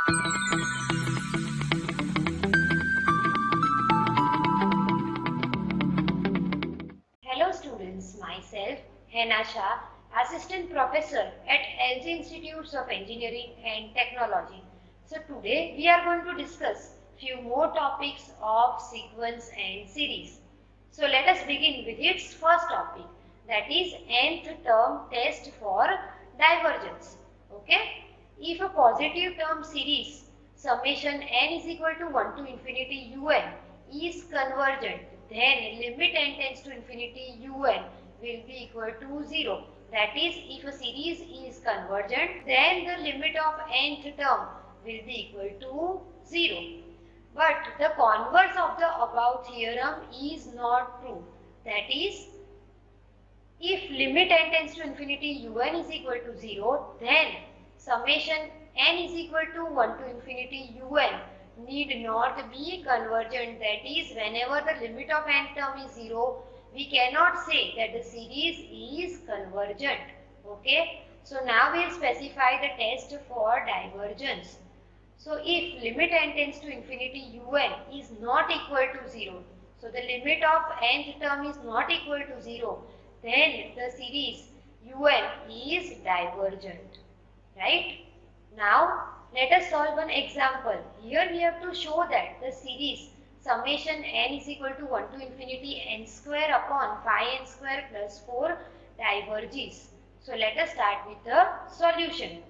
Hello students, myself Henasha, Assistant Professor at LG Institutes of Engineering and Technology. So today we are going to discuss few more topics of sequence and series. So let us begin with its first topic, that is nth term test for divergence. Okay? If a positive term series summation n is equal to 1 to infinity un is convergent, then limit n tends to infinity un will be equal to 0. That is, if a series is convergent, then the limit of nth term will be equal to 0. But the converse of the above theorem is not true. That is, if limit n tends to infinity un is equal to 0, then summation n is equal to 1 to infinity un need not be convergent. That is, whenever the limit of n term is 0, we cannot say that the series is convergent. Okay. So now we will specify the test for divergence. So if limit n tends to infinity un is not equal to 0, so the limit of nth term is not equal to 0, then the series un is divergent. Right? Now let us solve one example. Here we have to show that the series summation n is equal to 1 to infinity n square upon phi n square plus 4 diverges. So let us start with the solution.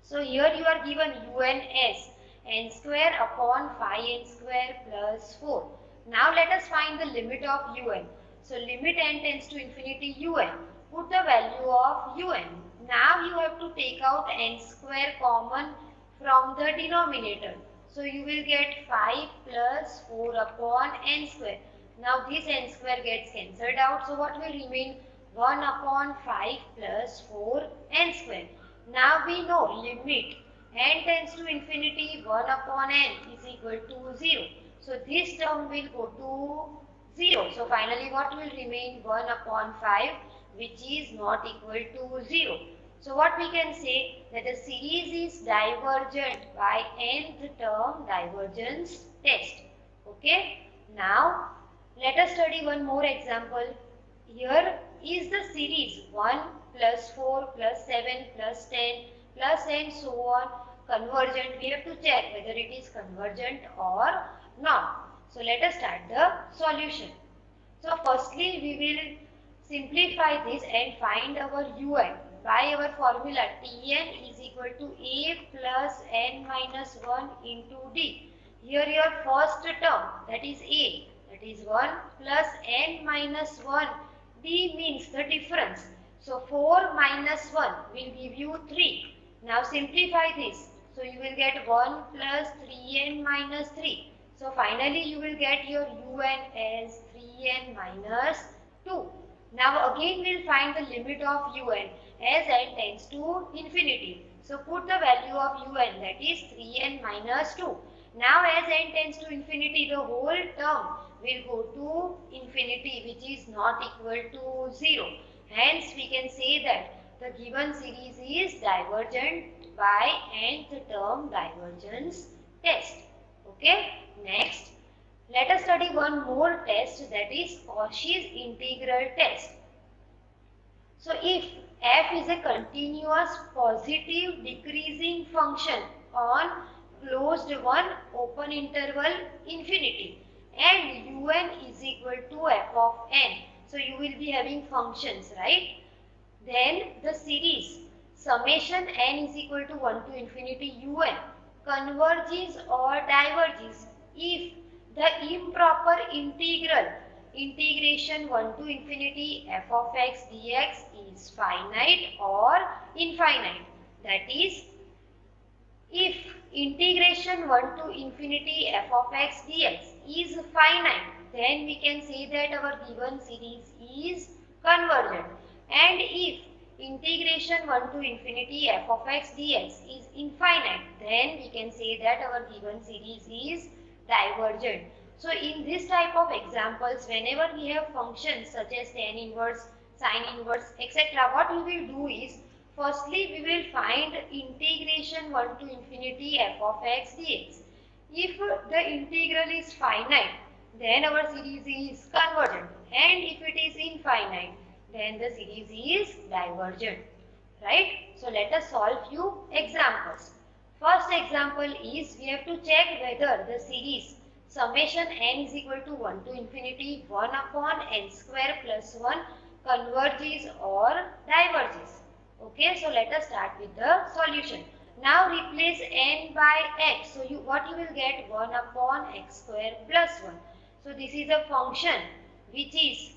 So here you are given un as n square upon phi n square plus 4. Now let us find the limit of un. So limit n tends to infinity un. Put the value of un. Now you have to take out n square common from the denominator. So you will get 5 plus 4 upon n square. Now this n square gets cancelled out. So what will remain? 1 upon 5 plus 4 n square. Now we know limit n tends to infinity 1 upon n is equal to 0. So this term will go to 0. So finally what will remain? 1 upon 5, which is not equal to 0. So what we can say, that the series is divergent by nth term divergence test. Okay. Now let us study one more example. Here is the series 1 plus 4 plus 7 plus 10 plus and so on convergent. We have to check whether it is convergent or not. So let us start the solution. So firstly we will simplify this and find our un by our formula Tn is equal to a plus n minus 1 into d. Here your first term, that is a, that is 1 plus n minus 1, d means the difference. So 4 minus 1 will give you 3. Now simplify this. So you will get 1 plus 3n minus 3. So finally you will get your un as 3n minus 2. Now again we will find the limit of un as n tends to infinity. So put the value of un, that is 3n minus 2. Now as n tends to infinity, the whole term will go to infinity, which is not equal to 0. Hence we can say that the given series is divergent by nth term divergence test. Okay. Next, let us study one more test, that is Cauchy's integral test. So if f is a continuous positive decreasing function on closed one open interval infinity and un is equal to f of n. So you will be having functions, right? Then the series summation n is equal to 1 to infinity un converges or diverges if the improper integral integration 1 to infinity f of x dx is finite or infinite. That is, if integration 1 to infinity f of x dx is finite, then we can say that our given series is convergent. And if integration 1 to infinity f of x dx is infinite, then we can say that our given series is divergent. So in this type of examples, whenever we have functions such as tan inverse, sine inverse, etc., what we will do is, Firstly, we will find integration 1 to infinity f of x dx. If the integral is finite, then our series is convergent, and if it is infinite, then the series is divergent. Right? So let us solve few examples. First example is we have to check whether the series summation n is equal to 1 to infinity 1 upon n square plus 1 converges or diverges. Okay, so let us start with the solution. Now replace n by x. So what you will get 1 upon x square plus 1. So this is a function which is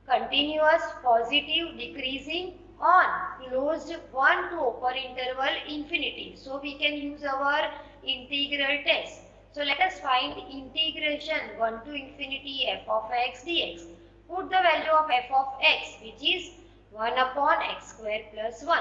continuous, positive, decreasing on closed 1 to open interval infinity. So we can use our integral test. So let us find integration 1 to infinity f of x dx. Put the value of f of x, which is 1 upon x square plus 1.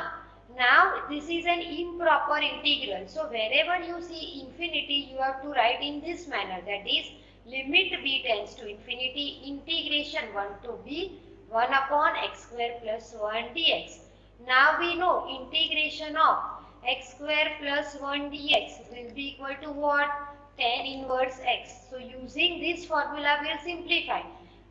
Now this is an improper integral. So wherever you see infinity, you have to write in this manner, that is limit b tends to infinity integration 1 to b 1 upon x square plus 1 dx. Now we know integration of x square plus 1 dx will be equal to what? Tan inverse x. So using this formula we will simplify.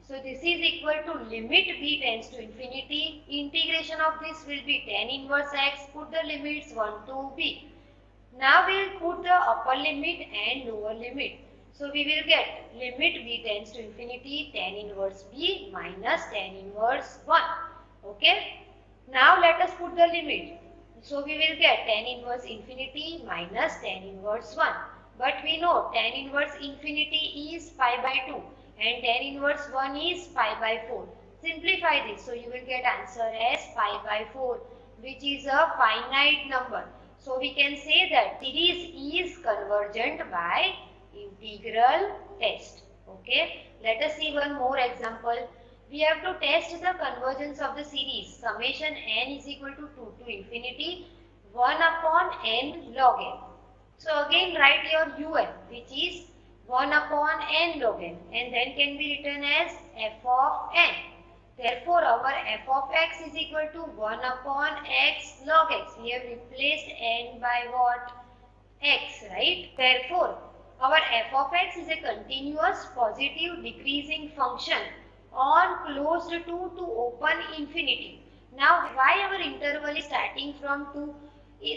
So this is equal to limit b tends to infinity. Integration of this will be tan inverse x. Put the limits 1 to b. Now we will put the upper limit and lower limit. So we will get limit b tends to infinity tan inverse b minus tan inverse 1. Okay. Now let us put the limit. So we will get tan inverse infinity minus tan inverse 1. But we know tan inverse infinity is pi by 2 and tan inverse 1 is pi by 4. Simplify this. So you will get answer as pi by 4, which is a finite number. So we can say that series is convergent by integral test. Okay. Let us see one more example. We have to test the convergence of the series summation n is equal to 2 to infinity 1 upon n log n. So again write your un, which is 1 upon n log n, and then can be written as f of n. Therefore our f of x is equal to 1 upon x log x. We have replaced n by what? X, right? Therefore our f of x is a continuous positive decreasing function on closed 2 to open infinity. Now why our interval is starting from 2?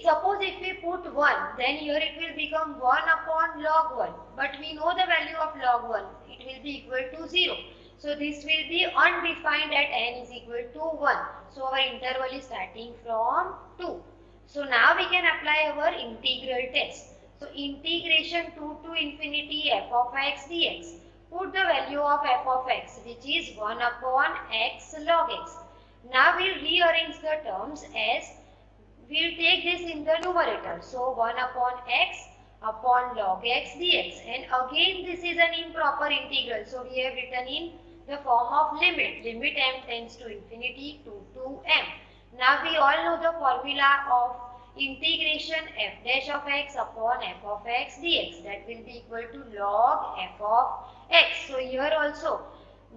Suppose if we put 1, then here it will become 1 upon log 1. But we know the value of log 1. It will be equal to 0. So this will be undefined at n is equal to 1. So our interval is starting from 2. So now we can apply our integral test. So integration 2 to infinity f of x dx. Put the value of f of x, which is 1 upon x log x. Now we will rearrange the terms as we will take this in the numerator. So 1 upon x upon log x dx. And again this is an improper integral. So we have written in the form of limit. Limit m tends to infinity 2 to m. Now we all know the formula of integration f dash of x upon f of x dx. That will be equal to log f of x. So here also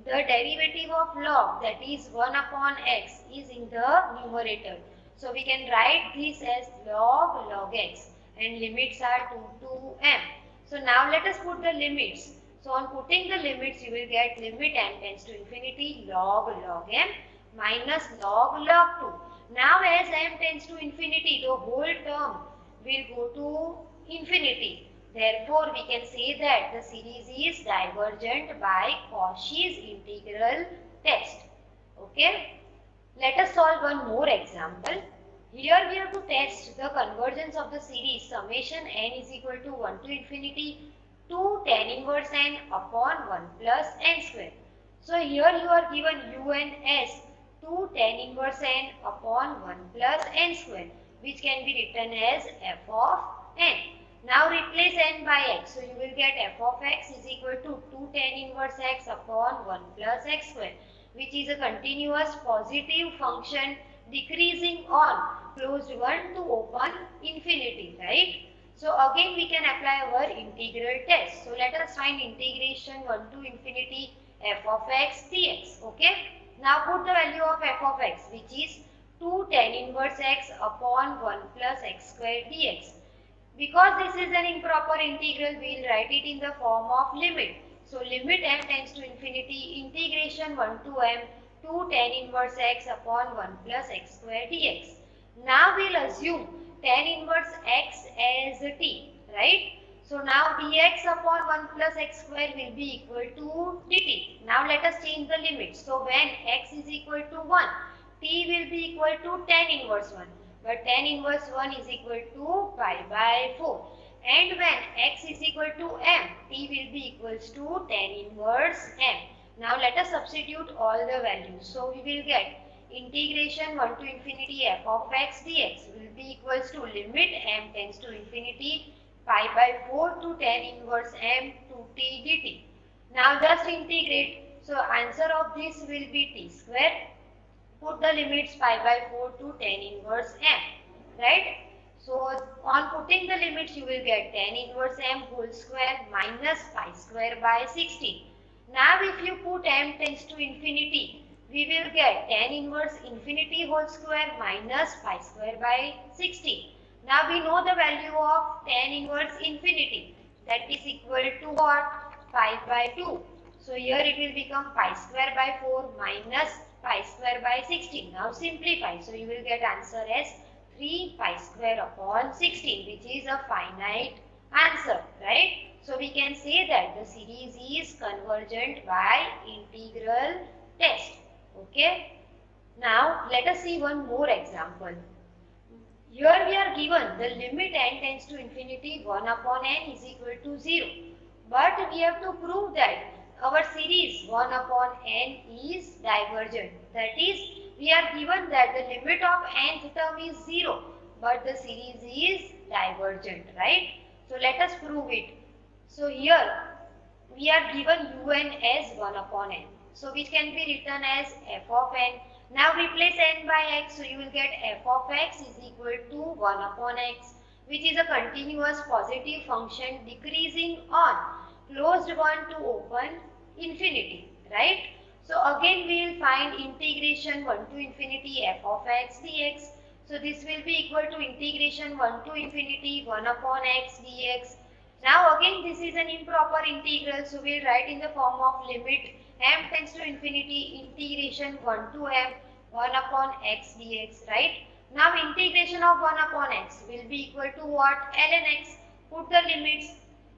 the derivative of log, that is 1 upon x, is in the numerator. So we can write this as log x, and limits are 2 to m. So now let us put the limits. So on putting the limits, you will get limit m tends to infinity log m minus log 2. Now as m tends to infinity, the whole term will go to infinity. Therefore, we can say that the series is divergent by Cauchy's integral test. Okay. Let us solve one more example. Here we have to test the convergence of the series summation n is equal to 1 to infinity 2 tan inverse n upon 1 plus n square. So here you are given un as 2 tan inverse n upon 1 plus n square, which can be written as f of n. Now replace n by x. So you will get f of x is equal to 2 tan inverse x upon 1 plus x square, which is a continuous positive function decreasing on closed 1 to open infinity, right? So again we can apply our integral test. So let us find integration 1 to infinity f of x dx. Okay. Now put the value of f of x, which is 2 tan inverse x upon 1 plus x square dx. Because this is an improper integral, we will write it in the form of limit. So limit m tends to infinity integration 1 to m 2 tan inverse x upon 1 plus x square dx. Now we will assume tan inverse x as t, right? So now dx upon 1 plus x square will be equal to dt. Now let us change the limit. So when x is equal to 1, t will be equal to tan inverse 1. But tan inverse 1 is equal to pi by 4. And when x is equal to m, t will be equals to tan inverse m. Now let us substitute all the values. So we will get integration 1 to infinity f of x dx will be equals to limit m tends to infinity pi by 4 to tan inverse m to t dt. Now just integrate. So answer of this will be t square. Put the limits pi by 4 to tan inverse m, right? So on putting the limits you will get tan inverse m whole square minus pi square by 16. Now if you put m tends to infinity, we will get tan inverse infinity whole square minus pi square by 16. Now we know the value of tan inverse infinity, that is equal to what? Pi by 2. So here it will become pi square by 4 minus pi square by 16. Now simplify. So you will get answer as 3 pi square upon 16, which is a finite answer, right? So we can say that the series is convergent by integral test. Okay. Now let us see one more example. Here we are given the limit n tends to infinity 1 upon n is equal to 0. But we have to prove that our series 1 upon n is divergent. That is, we are given that the limit of nth term is 0, but the series is divergent, right? So let us prove it. So here we are given un as 1 upon n. So which can be written as f of n. Now replace n by x, so you will get f of x is equal to 1 upon x, which is a continuous positive function decreasing on closed one to open infinity, right? So again we will find integration 1 to infinity f of x dx. So this will be equal to integration 1 to infinity 1 upon x dx. Now again this is an improper integral, so we will write in the form of limit m tends to infinity integration 1 to m 1 upon x dx, right? Now integration of 1 upon x will be equal to what? ln x. Put the limits.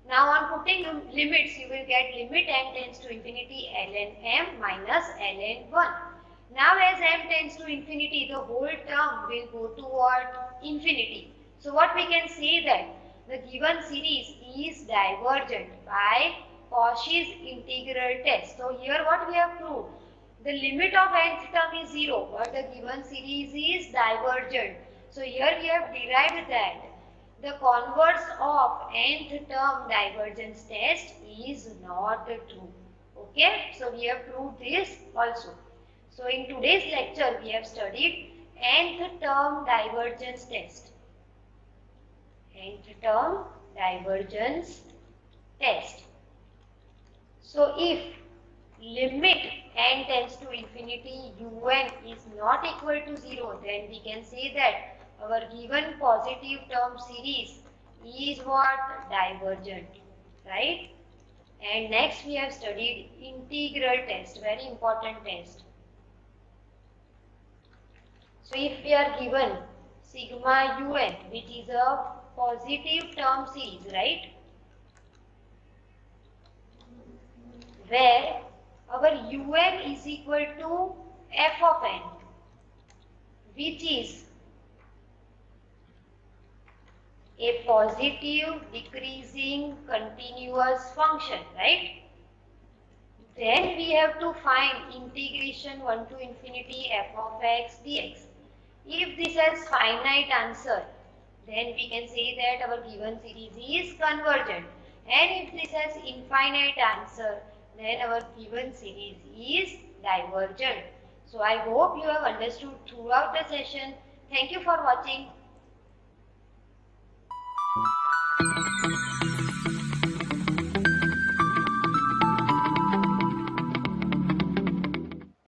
Now on putting limits you will get limit m tends to infinity ln m minus ln 1. Now as m tends to infinity, the whole term will go to what? Infinity. So what we can say that the given series is divergent by Cauchy's integral test. So here what we have proved? The limit of nth term is 0, but the given series is divergent. So here we have derived that the converse of nth term divergence test is not true. Okay, so we have proved this also. So in today's lecture we have studied nth term divergence test. Nth term divergence test. So if limit n tends to infinity un is not equal to 0, then we can say that our given positive term series is what? Divergent, right? And next we have studied integral test, very important test. So if we are given sigma un, which is a positive term series, right? Where our un is equal to f of n, which is a positive decreasing continuous function, right? Then we have to find integration 1 to infinity f of x dx. If this has finite answer, then we can say that our given series is convergent. And if this has infinite answer, then our given series is divergent. So I hope you have understood throughout the session. Thank you for watching.